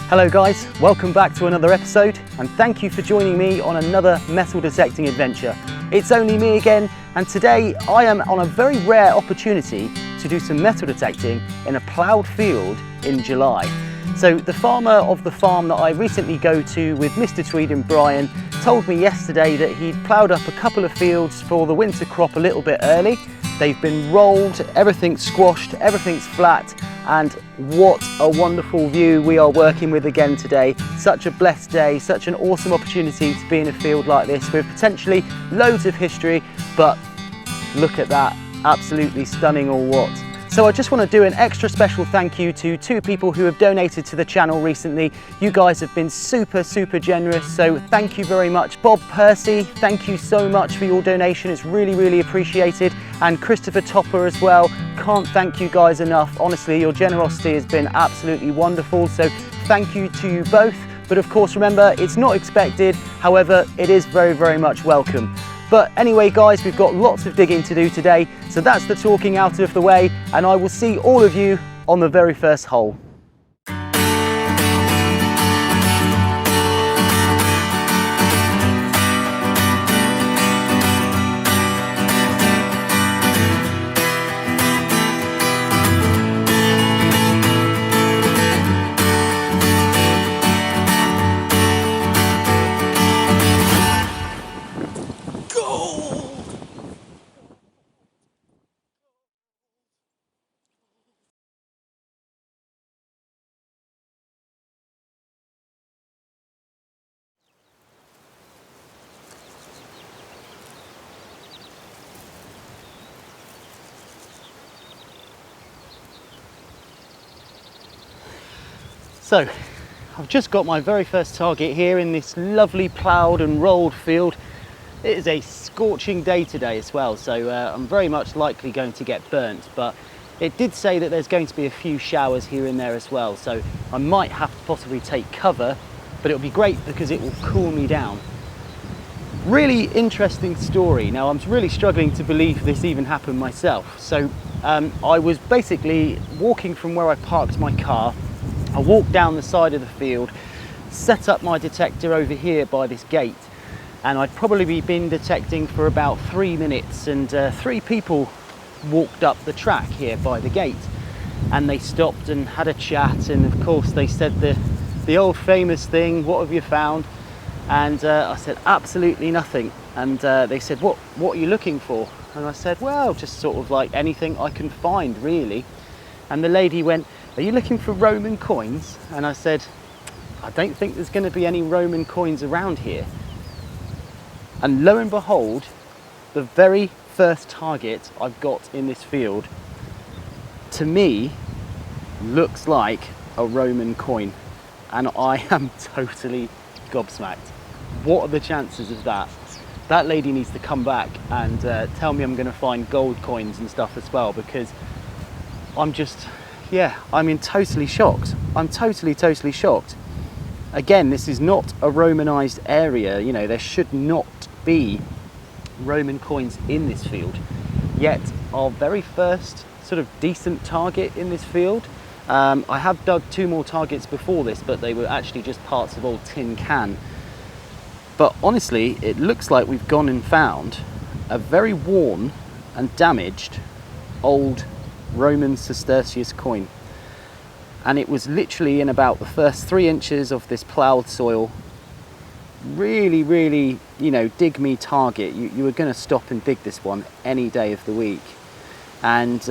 Hello guys, welcome back to another episode and thank you for joining me on another metal detecting adventure. It's only me again and today I am on a very rare opportunity to do some metal detecting in a ploughed field in July. So the farmer of the farm that I recently go to with Mr. Tweed and Brian told me yesterday that he'd ploughed up a couple of fields for the winter crop a little bit early. They've been rolled, everything's squashed, everything's flat, and what a wonderful view we are working with again today. Such a blessed day, such an awesome opportunity to be in a field like this with potentially loads of history, but look at that, absolutely stunning or what. So I just want to do an extra special thank you to two people who have donated to the channel recently. You guys have been super generous, so thank you very much. Bob Percy, thank you so much for your donation, it's really appreciated. And Christopher Topper as well, can't thank you guys enough. Honestly, your generosity has been absolutely wonderful, so thank you to you both. But of course, remember, it's not expected, however, it is very much welcome. But anyway guys, we've got lots of digging to do today, so that's the talking out of the way, and I will see all of you on the very first hole. So, I've just got my very first target here in this lovely ploughed and rolled field. It is a scorching day today as well, so I'm very much likely going to get burnt, but it did say that there's going to be a few showers here and there as well, so I might have to possibly take cover, but it'll be great because it will cool me down. Really interesting story. Now, I'm really struggling to believe this even happened myself. So I was basically walking from where I parked my car. I walked down the side of the field, set up my detector over here by this gate, and I'd probably been detecting for about 3 minutes, and 3 people walked up the track here by the gate, and they stopped and had a chat, and of course they said the old famous thing, "What have you found?" And I said, "Absolutely nothing." And they said, what are you looking for?" And I said, "Well, just sort of like anything I can find, really." And the lady went, "Are you looking for Roman coins?" And I said, "I don't think there's going to be any Roman coins around here." And lo and behold, the very first target I've got in this field, to me, looks like a Roman coin. And I am totally gobsmacked. What are the chances of that? That lady needs to come back and tell me I'm going to find gold coins and stuff as well, because I'm just... yeah, I'm totally shocked. I'm totally shocked. Again, this is not a Romanized area, you know, there should not be Roman coins in this field. Yet, our very first sort of decent target in this field, I have dug 2 more targets before this, but they were actually just parts of old tin can. But honestly, it looks like we've gone and found a very worn and damaged old Roman sestertius coin, and it was literally in about the first 3 inches of this ploughed soil. Really, you know, dig me target. You were going to stop and dig this one any day of the week. And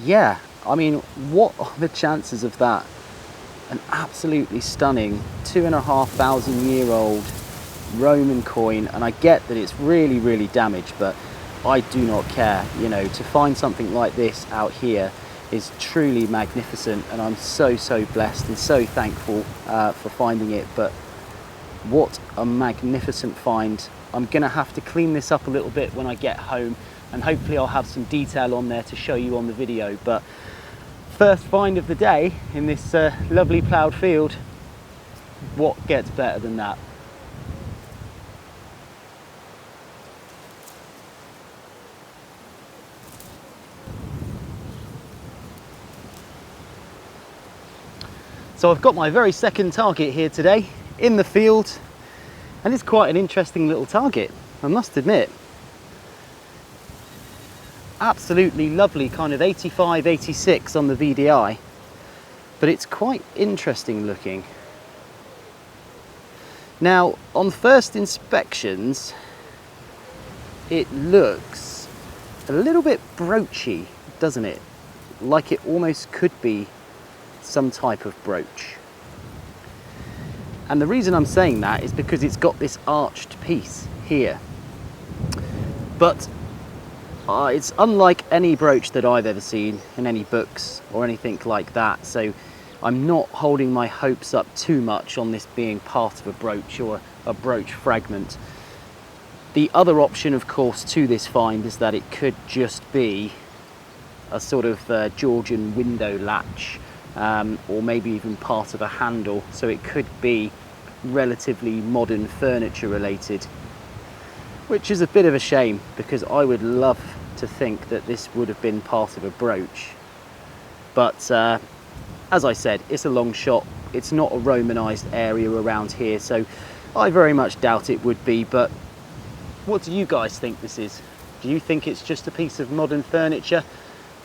yeah, I mean, what are the chances of that? An absolutely stunning 2,500-year-old Roman coin, and I get that it's really damaged, but I do not care. You know, to find something like this out here is truly magnificent, and I'm so blessed and so thankful for finding it. But what a magnificent find. I'm gonna have to clean this up a little bit when I get home, and hopefully I'll have some detail on there to show you on the video. But first find of the day in this lovely ploughed field, what gets better than that? So I've got my very second target here today in the field, and it's quite an interesting little target, I must admit. Absolutely lovely kind of 85, 86 on the VDI, but it's quite interesting looking. Now, on first inspections, it looks a little bit broachy, doesn't it? Like it almost could be some type of brooch. And the reason I'm saying that is because it's got this arched piece here. But it's unlike any brooch that I've ever seen in any books or anything like that. So I'm not holding my hopes up too much on this being part of a brooch or a brooch fragment. The other option, of course, to this find is that it could just be a sort of Georgian window latch, or maybe even part of a handle, so it could be relatively modern furniture related, which is a bit of a shame because I would love to think that this would have been part of a brooch. But as I said, it's a long shot, it's not a Romanized area around here, so I very much doubt it would be. But what do you guys think this is? Do you think it's just a piece of modern furniture?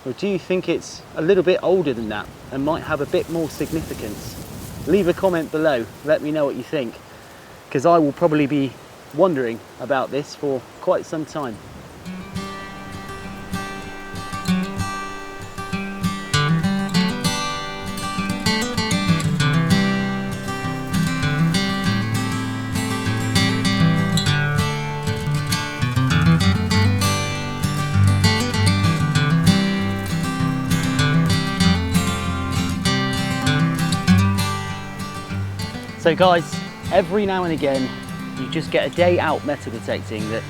Or do you think it's a little bit older than that and might have a bit more significance? Leave a comment below, let me know what you think, because I will probably be wondering about this for quite some time. So guys, every now and again you just get a day out metal detecting that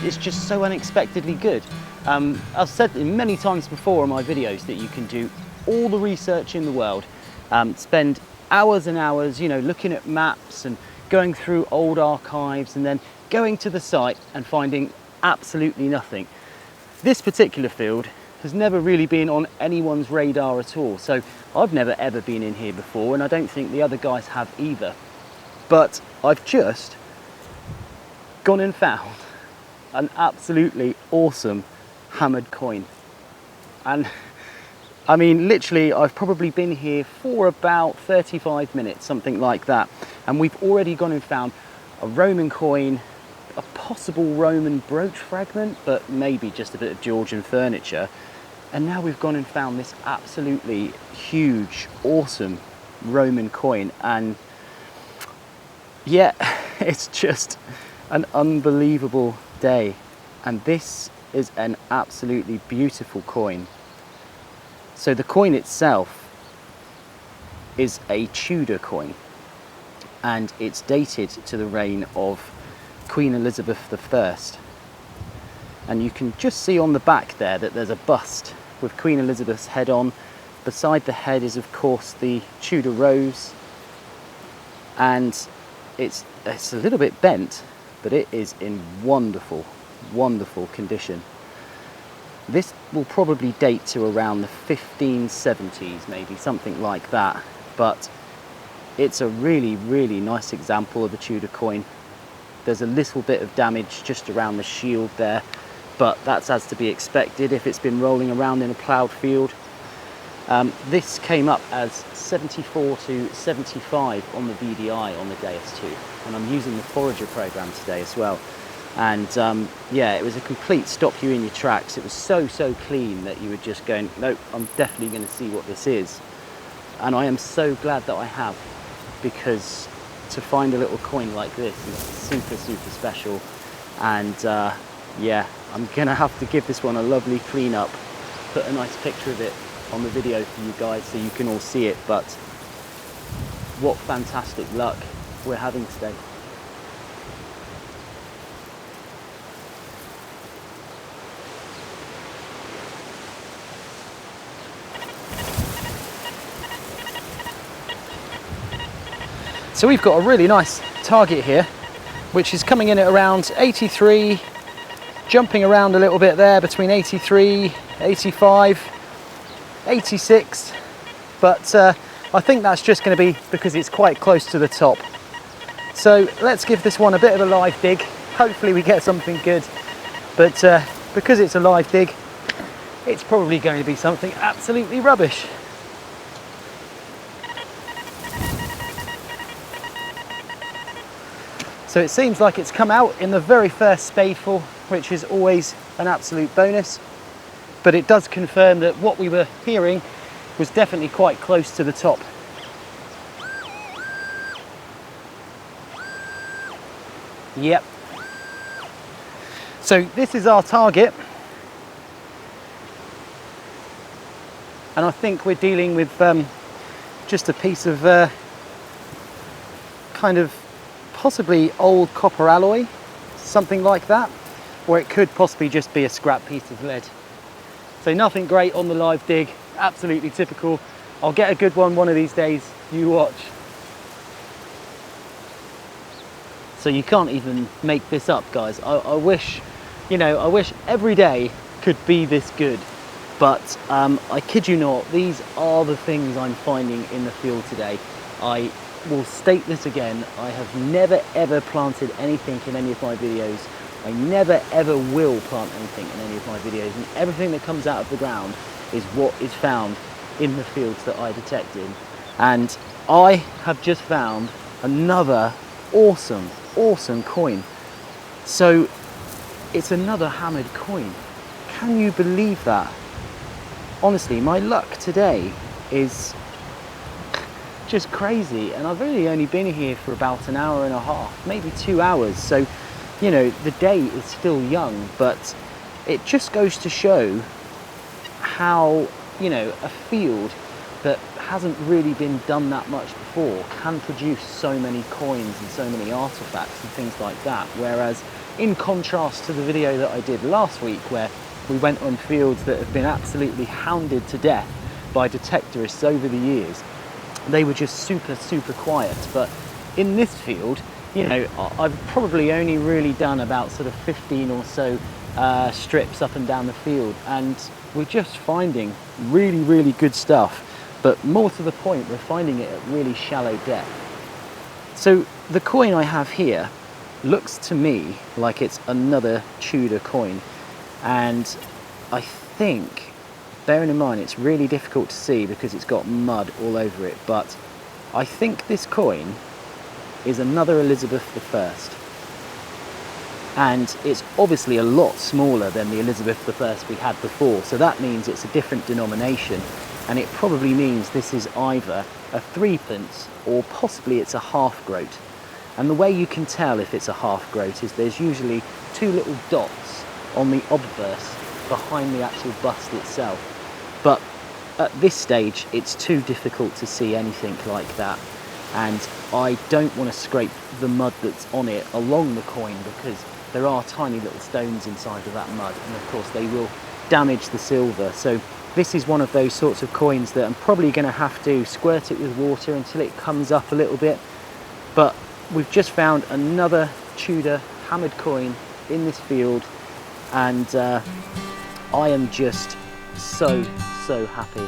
it's just so unexpectedly good. I've said many times before in my videos that you can do all the research in the world, spend hours and hours, you know, looking at maps and going through old archives and then going to the site and finding absolutely nothing. This particular field has never really been on anyone's radar at all. So I've never ever been in here before, and I don't think the other guys have either. But I've just gone and found an absolutely awesome hammered coin. And I mean, literally, I've probably been here for about 35 minutes, something like that. And we've already gone and found a Roman coin, a possible Roman brooch fragment, but maybe just a bit of Georgian furniture. And now we've gone and found this absolutely huge, awesome Roman coin. And yeah, it's just an unbelievable day. And this is an absolutely beautiful coin. So the coin itself is a Tudor coin, and it's dated to the reign of Queen Elizabeth I. And you can just see on the back there that there's a bust with Queen Elizabeth's head on. Beside the head is, of course, the Tudor rose, and it's a little bit bent, but it is in wonderful, wonderful condition. This will probably date to around the 1570s, maybe, something like that, but it's a really, really nice example of a Tudor coin. There's a little bit of damage just around the shield there, but that's as to be expected if it's been rolling around in a ploughed field. This came up as 74 to 75 on the VDI on the day S2, and I'm using the Forager program today as well. And yeah, it was a complete stop you in your tracks. It was so clean that you were just going, nope, I'm definitely going to see what this is. And I am so glad that I have, because to find a little coin like this is super special. And yeah, I'm gonna have to give this one a lovely clean up, put a nice picture of it on the video for you guys so you can all see it. But what fantastic luck we're having today. So we've got a really nice target here, which is coming in at around 83, jumping around a little bit there between 83, 85, 86. But I think that's just going to be because it's quite close to the top. So let's give this one a bit of a live dig. Hopefully we get something good, but because it's a live dig, it's probably going to be something absolutely rubbish. So it seems like it's come out in the very first spadeful, which is always an absolute bonus, but it does confirm that what we were hearing was definitely quite close to the top. Yep. So this is our target, and I think we're dealing with just a piece of kind of possibly old copper alloy, something like that, or it could possibly just be a scrap piece of lead. So nothing great on the live dig, absolutely typical. I'll get a good one of these days, you watch. So you can't even make this up, guys. I wish, you know, I wish every day could be this good, but I kid you not, these are the things I'm finding in the field today. I will state this again, I have never ever planted anything in any of my videos. I never ever will plant anything in any of my videos, and everything that comes out of the ground is what is found in the fields that I detected. And I have just found another awesome coin. So it's another hammered coin. Can you believe that? Honestly, my luck today is just crazy, and I've really only been here for about an hour and a half, maybe 2 hours. So, you know, the day is still young, but it just goes to show how, you know, a field that hasn't really been done that much before can produce so many coins and so many artifacts and things like that. Whereas in contrast to the video that I did last week, where we went on fields that have been absolutely hounded to death by detectorists over the years, they were just super quiet. But in this field, you know, I've probably only really done about sort of 15 or so strips up and down the field, and we're just finding really good stuff. But more to the point, we're finding it at really shallow depth. So the coin I have here looks to me like it's another Tudor coin, and I think, bearing in mind it's really difficult to see because it's got mud all over it, but I think this coin is another Elizabeth I. And it's obviously a lot smaller than the Elizabeth I we had before, so that means it's a different denomination, and it probably means this is either a 3p or possibly it's a half groat. And the way you can tell if it's a half groat is there's usually two little dots on the obverse behind the actual bust itself. But at this stage, it's too difficult to see anything like that. And I don't want to scrape the mud that's on it along the coin, because there are tiny little stones inside of that mud, and of course they will damage the silver. So this is one of those sorts of coins that I'm probably going to have to squirt it with water until it comes up a little bit. But we've just found another Tudor hammered coin in this field, and I am just so happy.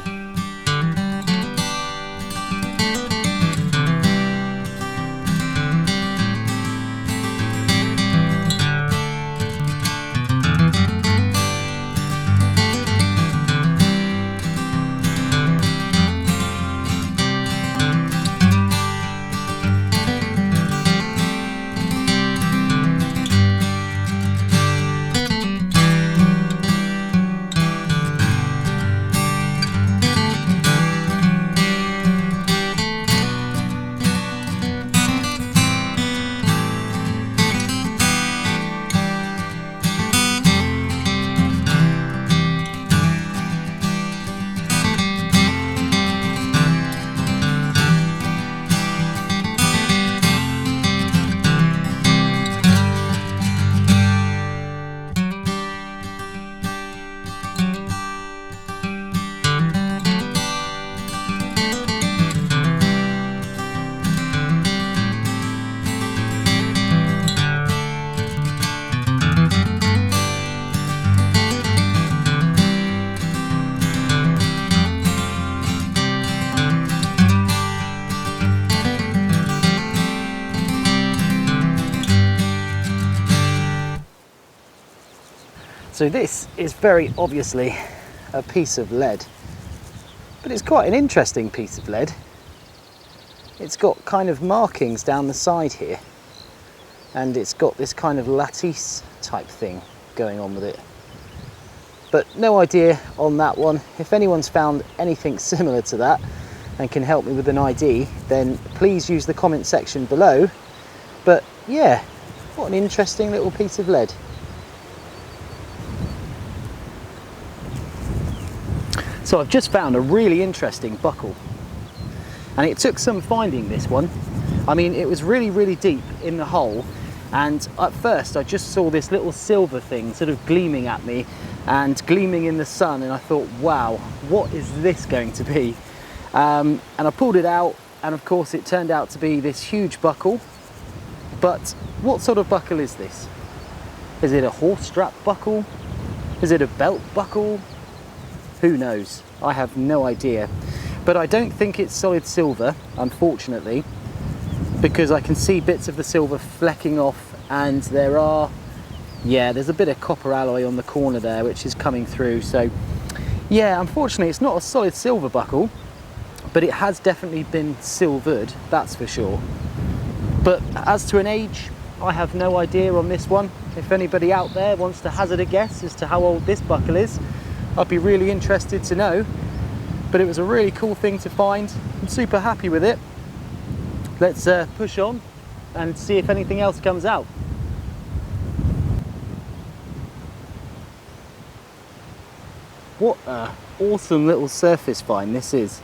So this is very obviously a piece of lead, but it's quite an interesting piece of lead. It's got kind of markings down the side here, and it's got this kind of lattice type thing going on with it. But no idea on that one. If anyone's found anything similar to that and can help me with an ID, then please use the comment section below. But yeah, what an interesting little piece of lead. So I've just found a really interesting buckle, and it took some finding this one. I mean, it was really deep in the hole, and at first I just saw this little silver thing sort of gleaming at me and gleaming in the sun, and I thought, wow, what is this going to be? And I pulled it out, and of course it turned out to be this huge buckle. But what sort of buckle is this? Is it a horse strap buckle? Is it a belt buckle? Who knows? I have no idea. But I don't think it's solid silver, unfortunately, because I can see bits of the silver flecking off, and there's a bit of copper alloy on the corner there which is coming through. So yeah, unfortunately it's not a solid silver buckle, but it has definitely been silvered, that's for sure. But as to an age, I have no idea on this one. If anybody out there wants to hazard a guess as to how old this buckle is, I'd be really interested to know. But it was a really cool thing to find. I'm super happy with it. Let's push on and see if anything else comes out. What an awesome little surface find this is.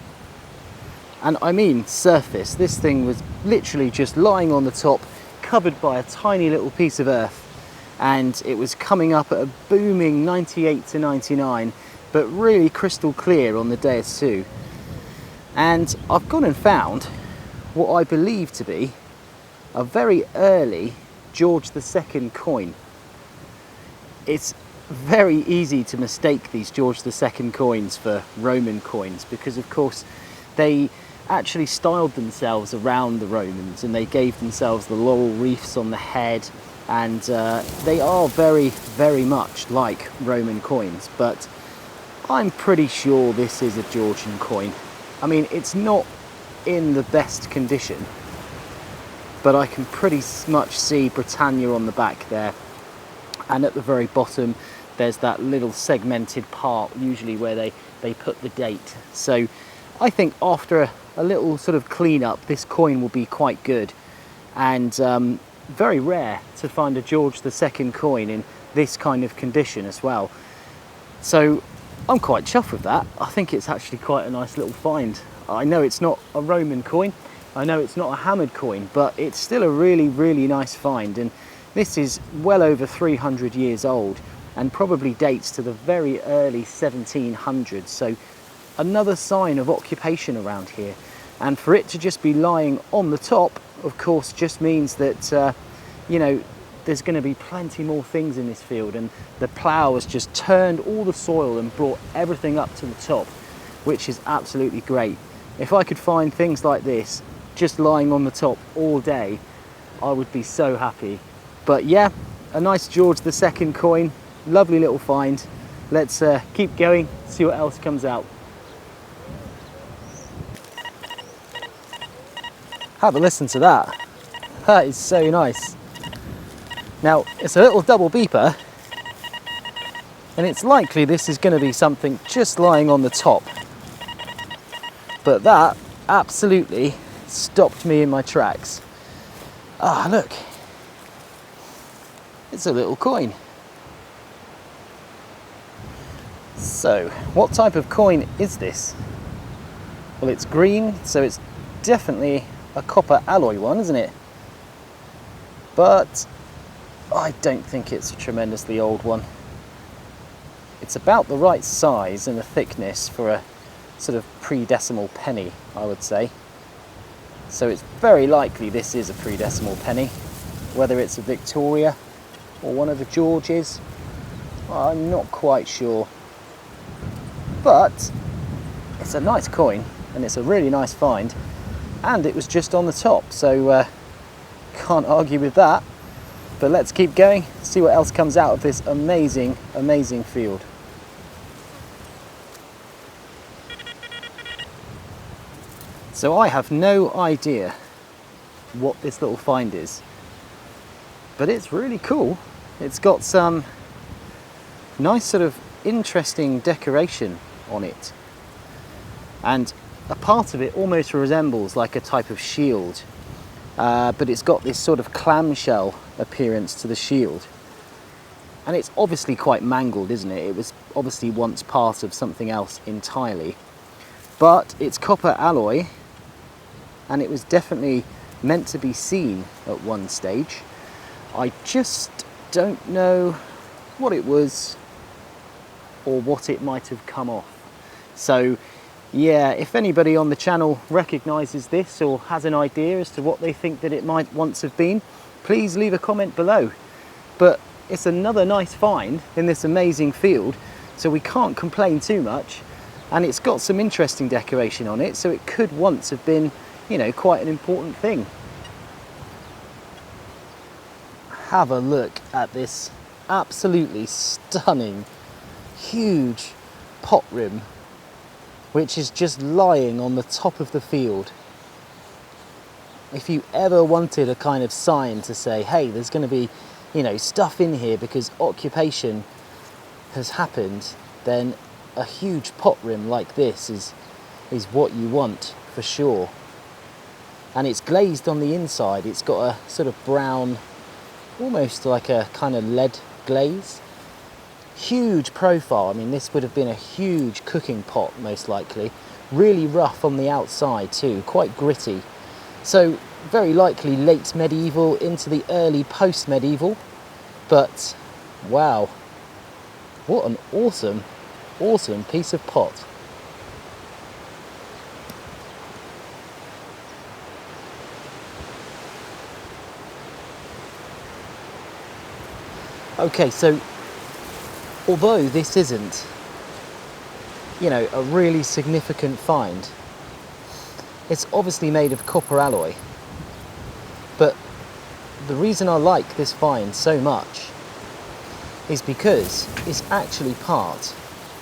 And I mean surface. This thing was literally just lying on the top, covered by a tiny little piece of earth. And it was coming up at a booming 98 to 99, but really crystal clear on the Deus too. And I've gone and found what I believe to be a very early George II coin. It's very easy to mistake these George II coins for Roman coins, because of course they actually styled themselves around the Romans, and they gave themselves the laurel wreaths on the head, and they are very much like Roman coins. But I'm pretty sure this is a Georgian coin. I mean, it's not in the best condition, but I can pretty much see Britannia on the back there, and at the very bottom there's that little segmented part, usually where they put the date. So I think after a little sort of clean up, this coin will be quite good. And very rare to find a George II coin in this kind of condition as well. So I'm quite chuffed with that. I think it's actually quite a nice little find. I know it's not a Roman coin, I know it's not a hammered coin, but it's still a really nice find. And this is well over 300 years old and probably dates to the very early 1700s. So another sign of occupation around here. And for it to just be lying on the top, of course, just means that you know, there's going to be plenty more things in this field, and the plough has just turned all the soil and brought everything up to the top, which is absolutely great. If I could find things like this just lying on the top all day, I would be so happy. But yeah, a nice George II coin, lovely little find. Let's keep going, see what else comes out. Have a listen to that. That is so nice. Now, it's a little double beeper, and it's likely this is going to be something just lying on the top. But that absolutely stopped me in my tracks. Ah, look. It's a little coin. So, what type of coin is this? Well, it's green, so it's definitely a copper alloy one, isn't it? But I don't think it's a tremendously old one. It's about the right size and the thickness for a sort of pre-decimal penny, I would say. So it's very likely this is a pre-decimal penny. Whether it's a Victoria or one of the Georges, I'm not quite sure. But it's a nice coin, and it's a really nice find, and it was just on the top, so can't argue with that. But let's keep going, see what else comes out of this amazing, amazing field. So I have no idea what this little find is, but it's really cool. It's got some nice sort of interesting decoration on it, and a part of it almost resembles like a type of shield, but it's got this sort of clamshell appearance to the shield, and it's obviously quite mangled, isn't it? It was obviously once part of something else entirely, but it's copper alloy, and it was definitely meant to be seen at one stage. I just don't know what it was or what it might have come off. So yeah, if anybody on the channel recognises this or has an idea as to what they think that it might once have been, please leave a comment below. But it's another nice find in this amazing field, so we can't complain too much, and it's got some interesting decoration on it, so it could once have been, you know, quite an important thing. Have a look at this absolutely stunning, huge pot rim, which is just lying on the top of the field. If you ever wanted a kind of sign to say, hey, there's going to be, you know, stuff in here because occupation has happened, then a huge pot rim like this is what you want for sure. And it's glazed on the inside. It's got a sort of brown, almost like a kind of lead glaze. Huge profile. I mean, this would have been a huge cooking pot most likely. Really rough on the outside too, quite gritty. So very likely late medieval into the early post-medieval. But wow, what an awesome, awesome piece of pot. Okay, so although this isn't, you know, a really significant find, it's obviously made of copper alloy. But the reason I like this find so much is because it's actually part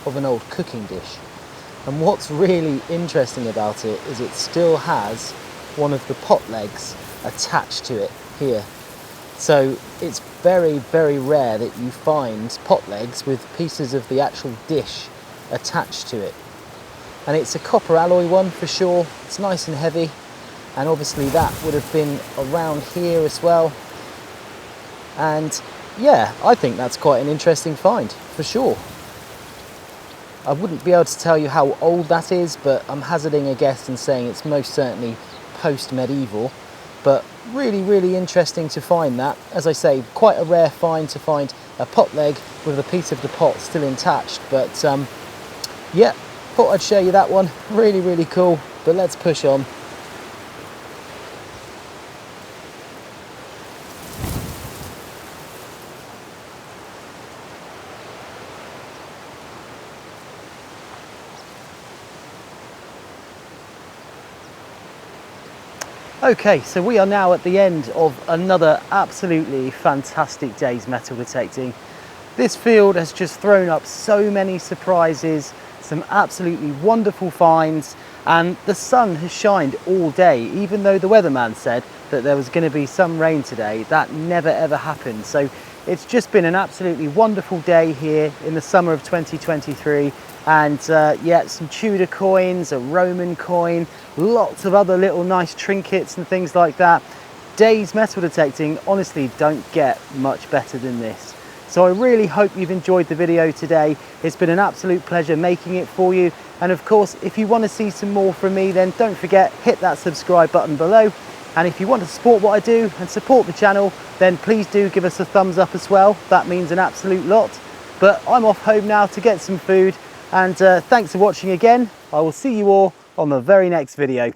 of an old cooking dish. And what's really interesting about it is it still has one of the pot legs attached to it here. So it's very, very rare that you find pot legs with pieces of the actual dish attached to it. And it's a copper alloy one for sure. It's nice and heavy, and obviously that would have been around here as well. And yeah, I think that's quite an interesting find for sure. I wouldn't be able to tell you how old that is, but I'm hazarding a guess and saying it's most certainly post-medieval. But really, really interesting to find that. As I say, quite a rare find to find a pot leg with a piece of the pot still attached. But yeah, thought I'd show you that one. Really, really cool. But let's push on. Okay, so we are now at the end of another absolutely fantastic day's metal detecting. This field has just thrown up so many surprises, some absolutely wonderful finds, and the sun has shined all day. Even though the weatherman said that there was going to be some rain today, that never ever happened. So it's just been an absolutely wonderful day here in the summer of 2023. And yeah, some Tudor coins, a Roman coin, lots of other little nice trinkets and things like that. Days metal detecting honestly don't get much better than this. So I really hope you've enjoyed the video today. It's been an absolute pleasure making it for you. And of course, if you want to see some more from me, then don't forget, hit that subscribe button below. And if you want to support what I do and support the channel, then please do give us a thumbs up as well. That means an absolute lot. But I'm off home now to get some food. And thanks for watching again. I will see you all on the very next video.